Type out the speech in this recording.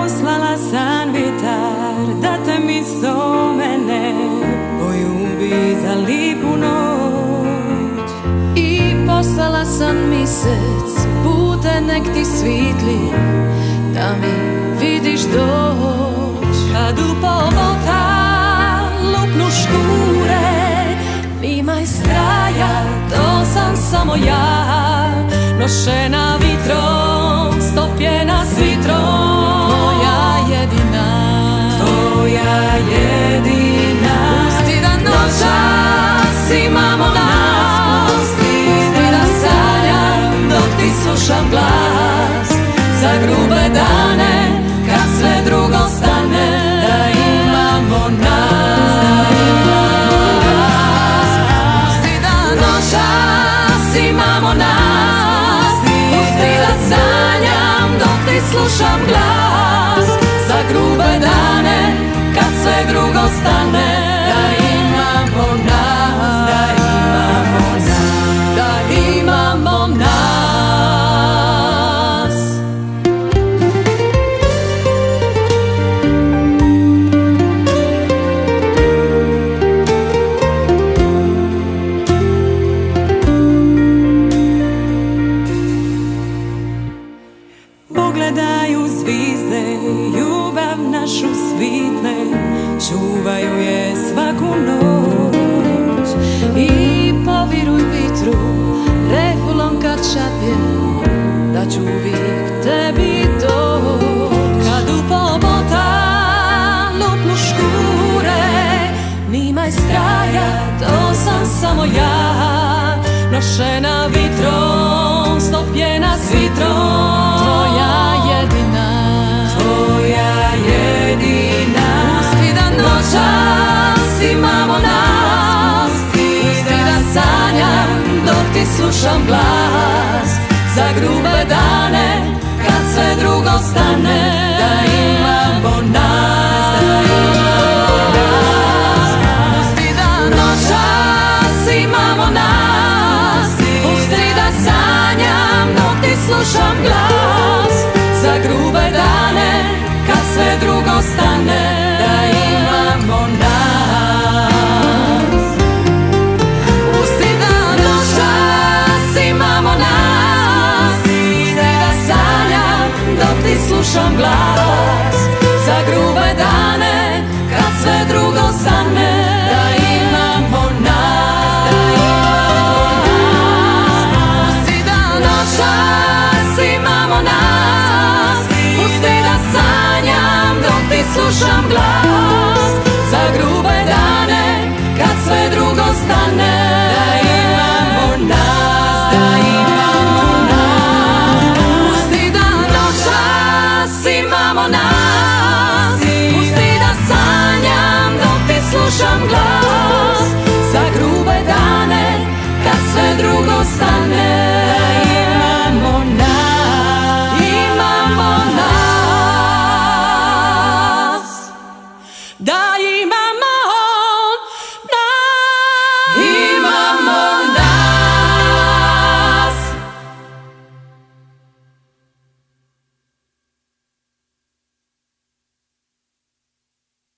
poslala san vjetar da te misto mene poljubi za lipu noć. I poslala sam misec bude nek ti svitli da mi vidiš doć. Kad u povota lupnu škure, nimaj straja, to sam samo ja. Nošena vitrom, stopljena s vitrom, Tvoja jedina, tvoja jedina. pusti da noćas imamo nas, pusti da sanjam dok ti slušam glas. Za grube dane, kad sve drugo stane, da imamo nas, da imamo nas. Pusti da Noćas imamo nas, pusti da sanjam dok ti slušam glas. Za grube dane, kad sve drugo stane, da imamo nas, da imamo nas, da imamo nas. Pogledaju zvizde, ljubav našu svitne, čuvaju je svaku noć. I poviruj vitru, refulom kad šapje, da ću uvijek tebi doć. Kad u pobota lupnu škure, nimaj straja, to sam samo ja. Nošena vitrom, stopljena s vitrom, Tvoja jedina, tvoja jedina. pusti da Noćas imamo nas, pusti da sanjam dok ti slušam glas. Za grube dane, kad sve drugo stane, da imamo nas, da imamo nas. Pusti da noćas imamo nas, pusti da sanjam dok ti slušam glas. Za grube dane, kad sve drugo stane, da imamo nas. Pusti da noćas imamo nas, pusti da sanjam dok ti slušam glas. Za grube dane, kad sve drugo stane, da imamo nas, da imamo nas. Pusti da noćas imamo nas, pusti da sanjam dok ti slušam glas. Za grube dane, kad sve drugo stane, da imamo nas, da imamo nas. Pusti da noćas imamo nas.